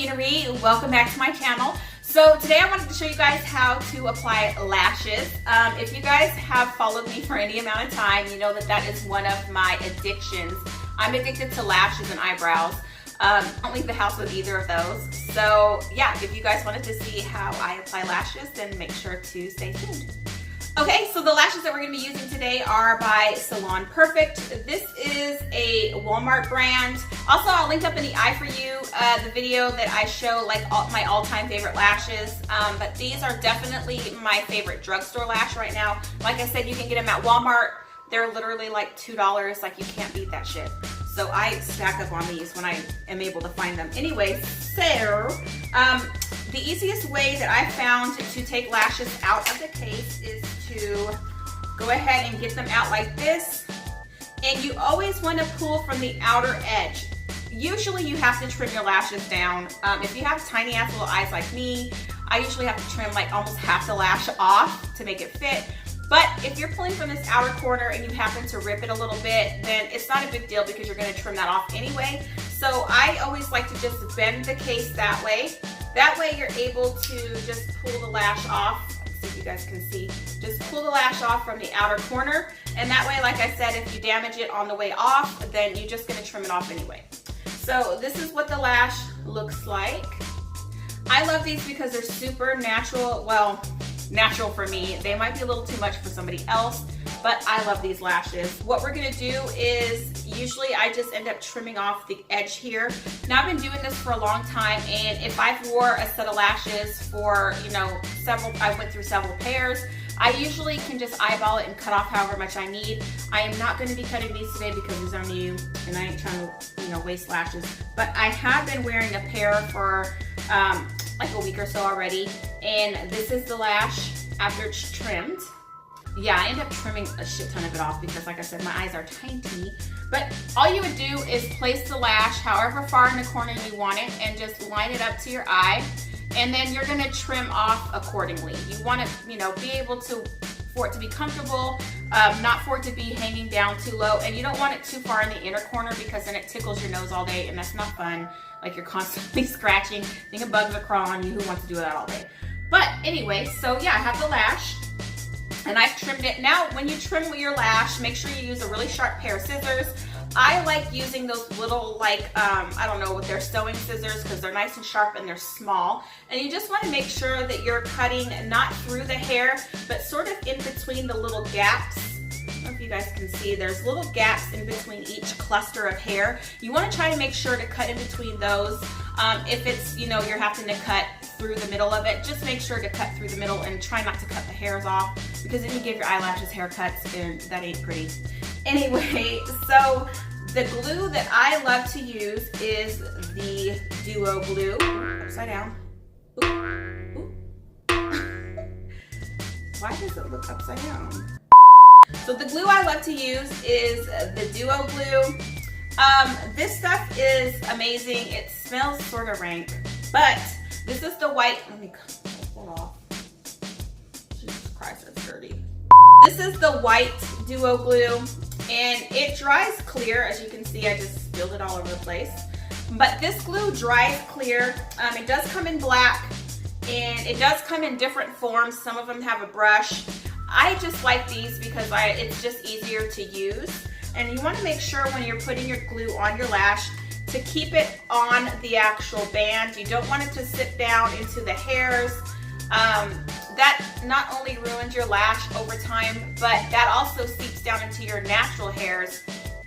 MakeupMenaree. Welcome back to my channel. So today I wanted to show you guys how to apply lashes. If you guys have followed me for any amount of time, you know that that is one of my addictions. I'm addicted to lashes and eyebrows. I don't leave the house with either of those. So yeah, if you guys wanted to see how I apply lashes, then make sure to stay tuned. Okay, so the lashes that we're going to be using today are by Salon Perfect. This is a Walmart brand. Also, I'll link up in the eye for you the video that I show like my all-time favorite lashes. But these are definitely my favorite drugstore lash right now. Like I said, you can get them at Walmart. They're literally like $2. Like, you can't beat that shit. So I stack up on these when I am able to find them. Anyway, so the easiest way that I found to take lashes out of the case is to go ahead and get them out like this. And you always want to pull from the outer edge. Usually you have to trim your lashes down. If you have tiny ass little eyes like me, I usually have to trim like almost half the lash off to make it fit. But if you're pulling from this outer corner and you happen to rip it a little bit, then it's not a big deal because you're going to trim that off anyway. So I always like to just bend the case that way. That way you're able to just pull the lash off. Let's see if you guys can see. Just pull the lash off from the outer corner. And that way, like I said, if you damage it on the way off, then you're just going to trim it off anyway. So this is what the lash looks like. I love these because they're super natural. Well, natural for me. They might be a little too much for somebody else, but I love these lashes. What we're gonna do is, usually I just end up trimming off the edge here. Now, I've been doing this for a long time, and if I've wore a set of lashes for, you know, I went through several pairs, I usually can just eyeball it and cut off however much I need. I am not going to be cutting these today because these are new and I ain't trying to, you know, waste lashes. But I have been wearing a pair for like a week or so already, and this is the lash after it's trimmed. Yeah, I end up trimming a shit ton of it off because, like I said, my eyes are tiny. But all you would do is place the lash however far in the corner you want it and just line it up to your eye. And then you're gonna trim off accordingly. You wanna, you know, be able to, for it to be comfortable, not for it to be hanging down too low. And you don't want it too far in the inner corner because then it tickles your nose all day and that's not fun. Like, you're constantly scratching, thinking bugs are crawling on you. Who wants to do that all day? But anyway, so yeah, I have the lash and I've trimmed it. Now, when you trim your lash, make sure you use a really sharp pair of scissors. I like using those little, like, I don't know, with their sewing scissors because they're nice and sharp and they're small. And you just want to make sure that you're cutting not through the hair, but sort of in between the little gaps. I don't know if you guys can see, there's little gaps in between each cluster of hair. You want to try to make sure to cut in between those. If it's, you know, you're having to cut through the middle of it, just make sure to cut through the middle and try not to cut the hairs off, because then you give your eyelashes haircuts and that ain't pretty. Anyway, so the glue that I love to use is the Duo glue. Upside down. Ooh. Ooh. Why does it look upside down? So the glue I love to use is the Duo glue. This stuff is amazing. It smells sort of rank, but this is the white. Let me pull it off. Jesus Christ, that's dirty. This is the white Duo glue, and it dries clear. As you can see, I just spilled it all over the place. But this glue dries clear. It does come in black, and it does come in different forms. Some of them have a brush. I just like these because it's just easier to use. And you want to make sure when you're putting your glue on your lash to keep it on the actual band. You don't want it to sit down into the hairs. That not only ruins your lash over time, but that also seeps down into your natural hairs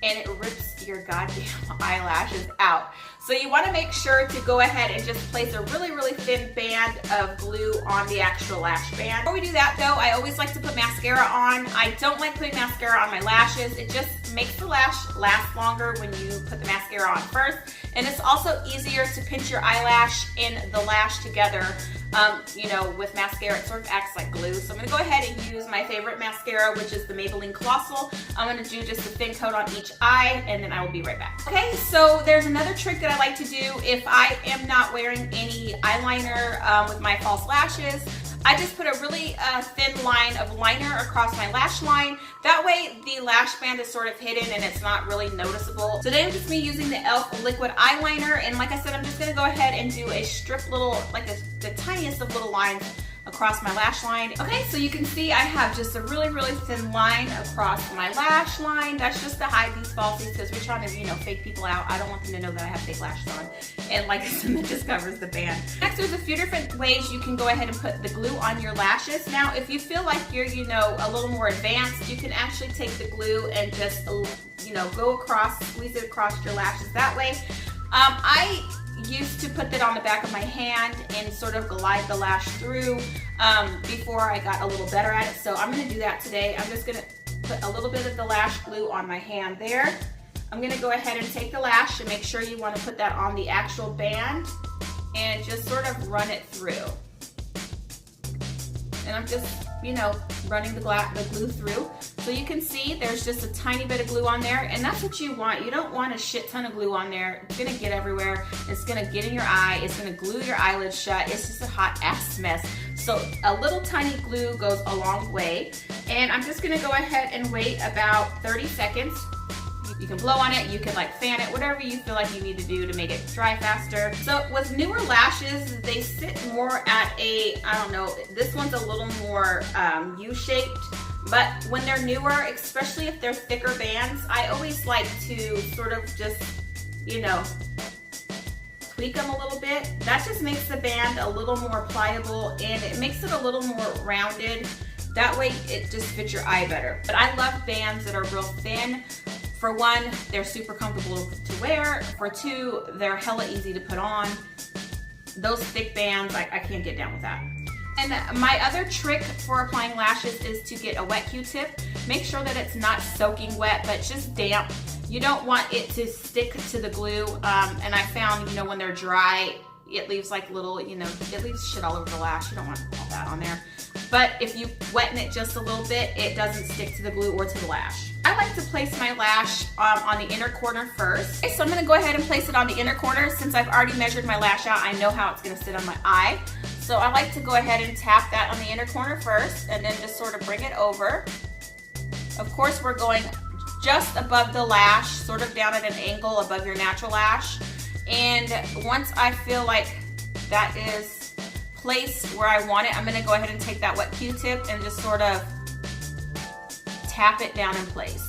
and it rips your goddamn eyelashes out. So you want to make sure to go ahead and just place a really, really thin band of glue on the actual lash band. Before we do that though, I always like to put mascara on. I don't like putting mascara on my lashes. It just makes the lash last longer when you put the mascara on first. And it's also easier to pinch your eyelash and the lash together. You know, with mascara, it sort of acts like glue. So I'm gonna go ahead and use my favorite mascara, which is the Maybelline Colossal. I'm gonna do just a thin coat on each eye, and then I will be right back. Okay, so there's another trick that I like to do if I am not wearing any eyeliner with my false lashes. I just put a really thin line of liner across my lash line. That way the lash band is sort of hidden and it's not really noticeable. Today I'm just using the e.l.f. liquid eyeliner, and like I said, I'm just gonna go ahead and do a strip little, like the tiniest of little lines across my lash line. Okay, so you can see I have just a really, really thin line across my lash line. That's just to hide these falsies because we're trying to, you know, fake people out. I don't want them to know that I have fake lashes on. And like I said, that just covers the band. Next, there's a few different ways you can go ahead and put the glue on your lashes. Now, if you feel like you're, you know, a little more advanced, you can actually take the glue and just, you know, go across, squeeze it across your lashes that way. I used to put that on the back of my hand and sort of glide the lash through before I got a little better at it. So I'm gonna do that today. I'm just gonna put a little bit of the lash glue on my hand there. I'm gonna go ahead and take the lash and make sure you wanna put that on the actual band and just sort of run it through. And I'm just, you know, running the glue through. So you can see there's just a tiny bit of glue on there, and that's what you want. You don't want a shit ton of glue on there. It's gonna get everywhere. It's gonna get in your eye. It's gonna glue your eyelids shut. It's just a hot ass mess. So a little tiny glue goes a long way. And I'm just gonna go ahead and wait about 30 seconds. You can blow on it, you can like fan it, whatever you feel like you need to do to make it dry faster. So with newer lashes, they sit more at a, I don't know, this one's a little more U-shaped, but when they're newer, especially if they're thicker bands, I always like to sort of just, you know, tweak them a little bit. That just makes the band a little more pliable and it makes it a little more rounded. That way it just fits your eye better. But I love bands that are real thin. For one, they're super comfortable to wear. For two, they're hella easy to put on. Those thick bands, I can't get down with that. And my other trick for applying lashes is to get a wet Q-tip. Make sure that it's not soaking wet, but just damp. You don't want it to stick to the glue. And I found, you know, when they're dry, it leaves like little, you know, it leaves shit all over the lash. You don't want all that on there. But if you wetten it just a little bit, it doesn't stick to the glue or to the lash. I like to place my lash on the inner corner first. Okay, so I'm gonna go ahead and place it on the inner corner. Since I've already measured my lash out, I know how it's gonna sit on my eye. So I like to go ahead and tap that on the inner corner first and then just sort of bring it over. Of course, we're going just above the lash, sort of down at an angle above your natural lash. And once I feel like that is placed where I want it, I'm gonna go ahead and take that wet Q-tip and just sort of tap it down in place.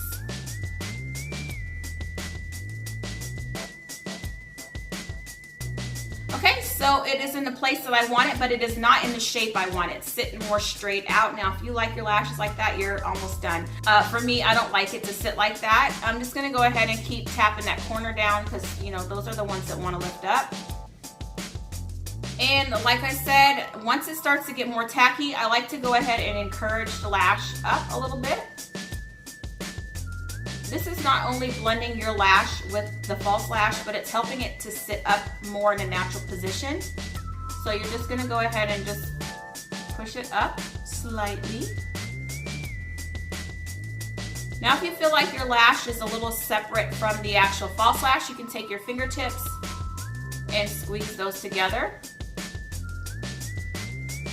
Okay, so it is in the place that I want it, but it is not in the shape I want it. It's sitting more straight out. Now, if you like your lashes like that, you're almost done. For me, I don't like it to sit like that. I'm just gonna go ahead and keep tapping that corner down because, you know, those are the ones that wanna lift up. And like I said, once it starts to get more tacky, I like to go ahead and encourage the lash up a little bit. This is not only blending your lash with the false lash, but it's helping it to sit up more in a natural position. So you're just gonna go ahead and just push it up slightly. Now if you feel like your lash is a little separate from the actual false lash, you can take your fingertips and squeeze those together.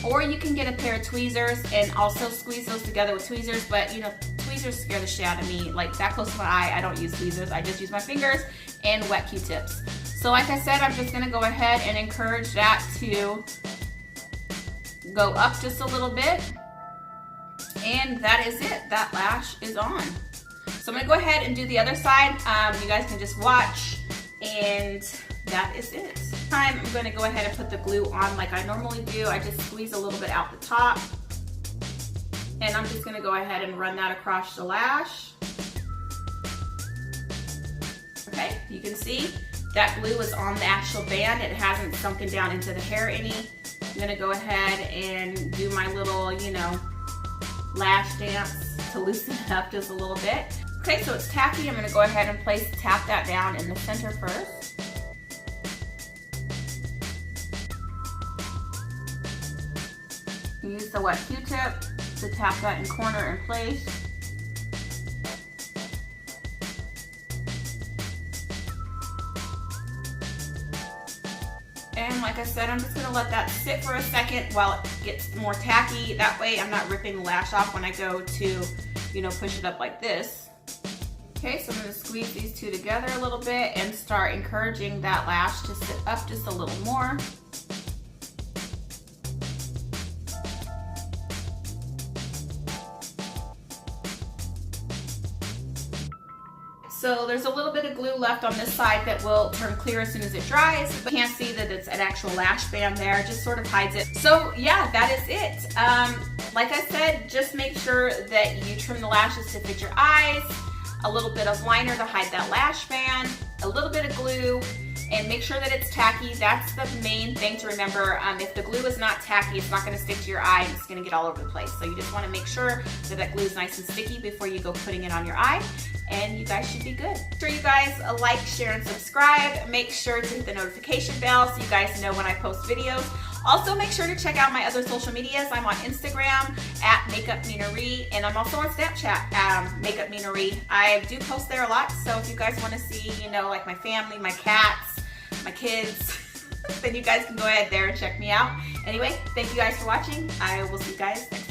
Or you can get a pair of tweezers and also squeeze those together with tweezers, but you know, tweezers scare the shit out of me. Like that close to my eye, I don't use tweezers. I just use my fingers and wet Q-tips. So like I said, I'm just gonna go ahead and encourage that to go up just a little bit. And that is it, that lash is on. So I'm gonna go ahead and do the other side. You guys can just watch, and that is it. I'm gonna go ahead and put the glue on like I normally do. I just squeeze a little bit out the top. And I'm just gonna go ahead and run that across the lash. Okay, you can see that glue is on the actual band. It hasn't sunken down into the hair any. I'm gonna go ahead and do my little, you know, lash dance to loosen it up just a little bit. Okay, so it's tacky. I'm gonna go ahead and tap that down in the center first. Use the wet Q-tip to tap that in corner in place. And like I said, I'm just gonna let that sit for a second while it gets more tacky. That way I'm not ripping the lash off when I go to, you know, push it up like this. Okay, so I'm gonna squeeze these two together a little bit and start encouraging that lash to sit up just a little more. So there's a little bit of glue left on this side that will turn clear as soon as it dries, but you can't see that it's an actual lash band there, it just sort of hides it. So yeah, that is it. Like I said, just make sure that you trim the lashes to fit your eyes, a little bit of liner to hide that lash band, a little bit of glue, and make sure that it's tacky. That's the main thing to remember. If the glue is not tacky, it's not gonna stick to your eye and it's gonna get all over the place. So you just wanna make sure that that glue is nice and sticky before you go putting it on your eye, and you guys should be good. Make sure you guys like, share, and subscribe. Make sure to hit the notification bell so you guys know when I post videos. Also, make sure to check out my other social medias. I'm on Instagram at MakeupMenaree, and I'm also on Snapchat, MakeupMenaree. I do post there a lot, so if you guys want to see, you know, like my family, my cats, my kids, then you guys can go ahead there and check me out. Anyway, thank you guys for watching. I will see you guys next time.